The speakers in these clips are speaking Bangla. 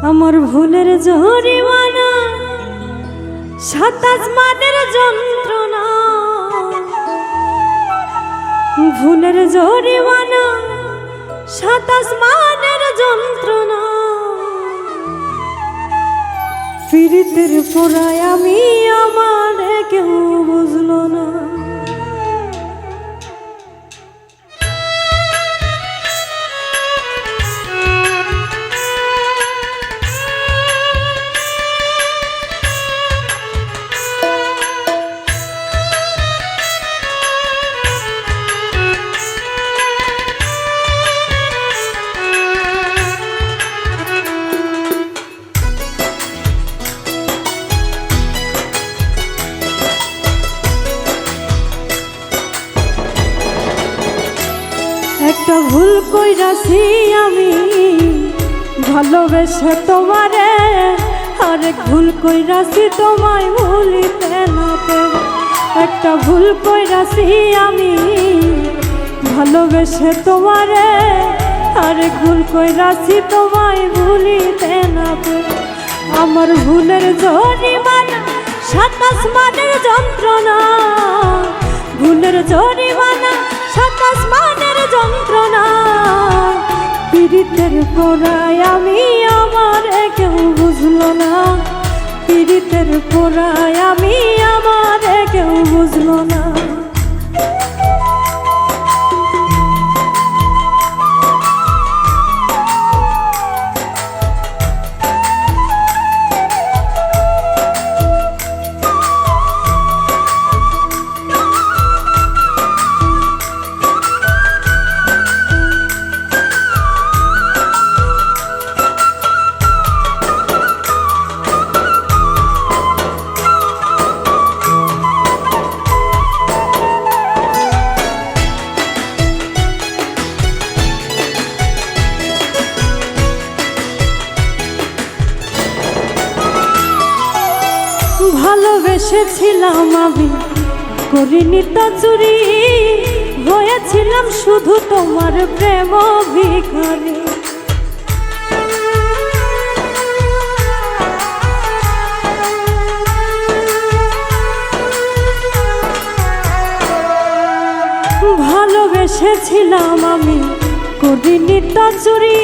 আমার ভুলের জরিমানা 27 মানের যন্ত্রণা, ভুলের জরিমানা 27 মানের যন্ত্রণা। পীড়িতের পোড়ায় আমি আমার কেউ বুঝলো না। একটা ভুল কইরাছি আমি ভালোবেসে তোমারে, আরেক ভুল কইরাছি তোমায় ভুলিতে না পেরে। একটা ভুল কইরাছি আমি ভালোবেসে তোমারে, আরেক ভুল কইরাছি তোমায় ভুলিতে না পেরে। আমার ভুলের জরিমানা 27 মানের যন্ত্রণা, ভুলের জরিমানা 27 মানের যন্ত্রণা। পীড়িতের পোড়ায় আমি আমার কেউ বুঝলো না, পীড়িতের পোড়ায় আমি আমার কেউ বুঝলো না। ভালোবেসেছিলাম আমি করিনি তো চুরি, হয়েছিলাম শুধু তোমার প্রেম ভিখারি। ভালোবেসেছিলাম আমি করিনি তো চুরি,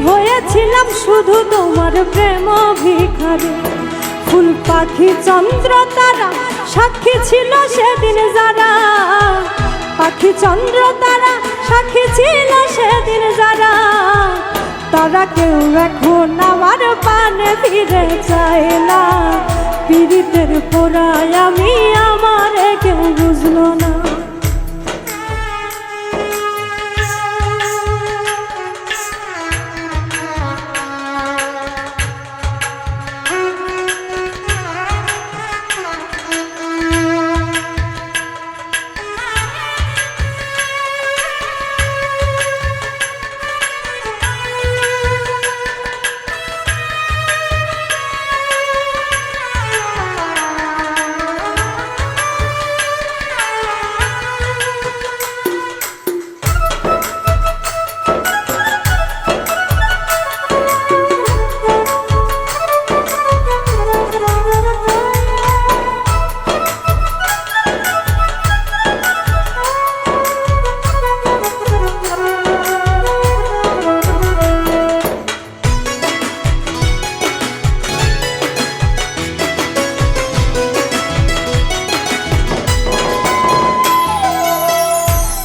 হয়েছিলাম শুধু তোমার প্রেম ভিখারি। ফুল পাখি চন্দ্র তারা সাক্ষী ছিল সেদিন যারা, পাখি চন্দ্র তারা সাক্ষী ছিল সেদিন যারা। তারা কেউ এখন আমার পানে ফিরে চায় না, পীড়িতের পোড়ায় আমি আমার কেউ বুঝলো না।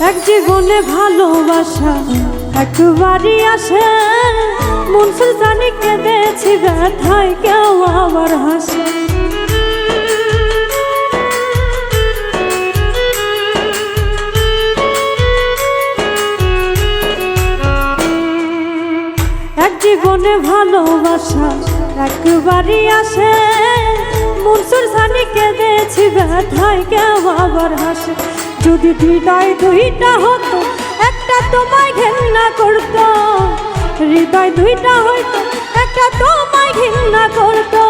এক জীবনে ভালোবাসা একবারই আসে, মন জানি কেঁদেছি ব্যথায় কেউ আবার হাসে। এক জীবনে ভালোবাসা একবারই আসে, মন জানি কেঁদেছি ব্যথায় কেউ আবার হাসে। যদি হৃদয় দুইটা হতো একটা তোমায় ঘেন্না করতো, হৃদয় দুইটা হইতো একটা তোমায় ঘেন্না করতো।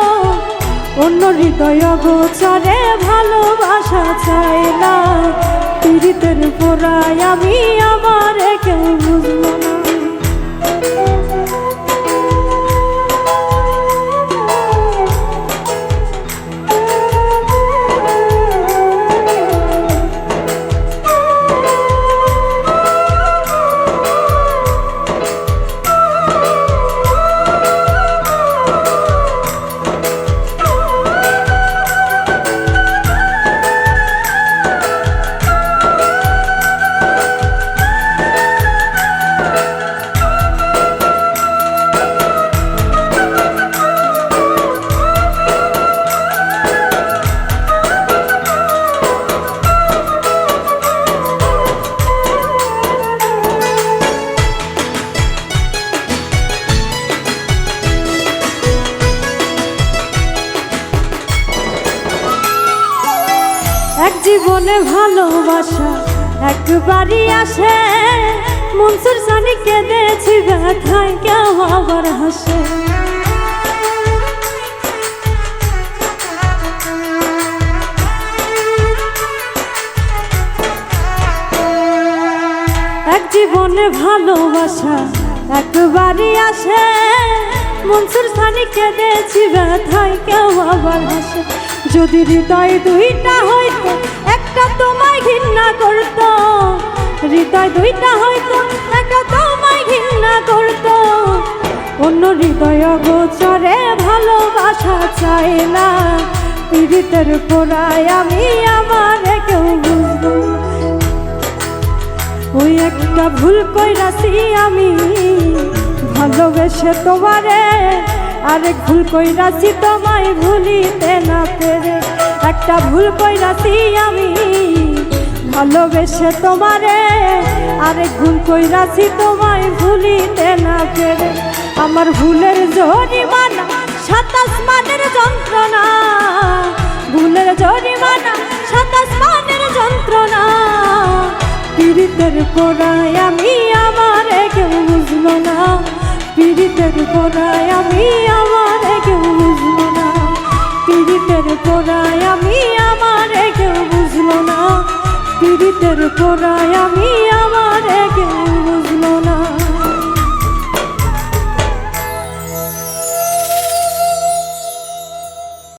অন্য হৃদয় গোচরে ভালোবাসা চাই না, পীড়িতের পোড়ায় আমি আমার কেউ বুঝলো না। জীবনে ভালোবাসা একবারই আসে, মনসুর সানি কেঁদেছি ব্যথায় কেউ আবার হাসে। এক জীবনে ভালোবাসা একবারই আসে, মনসুর সানি কেঁদেছি ব্যথায় কেউ আবার হাসে। যদি হৃদয় দুইটা হইতো একটা তোমায় ঘৃণা করতো, হৃদয় দুইটা হইতো একটা তোমায় ঘৃণা করতো। অন্য হৃদয় গোচরে ভালোবাসা চাই না, পীড়িতের পোড়ায় আমি আমার কেউ বুঝবো। ওই একটা ভুল কইরাছি আমি ভালোবেসে তোমারে, আরেক ভুল কইরাছি তোমায় ভুলিতে না পেরে। একটা ভুল কইরাছি আমি ভালোবেসে তোমারে, আরেক ভুল কইরাছি তোমায় ভুলিতে না পেরে। আমার ভুলের জরিমানা 27 মানের যন্ত্রণা, ভুলের জরিমানা 27 মানের যন্ত্রণা। পীড়িতের পোড়ায় আমি আমার কেউ বুঝলো না, পীড়িতের পোড়ায় আমি আমার কেউ বুঝলো না, পীড়িতের পোড়ায় আমি আমার কেউ বুঝলো না, পীড়িতের পোড়ায় আমি আমার কেউ বুঝলো না।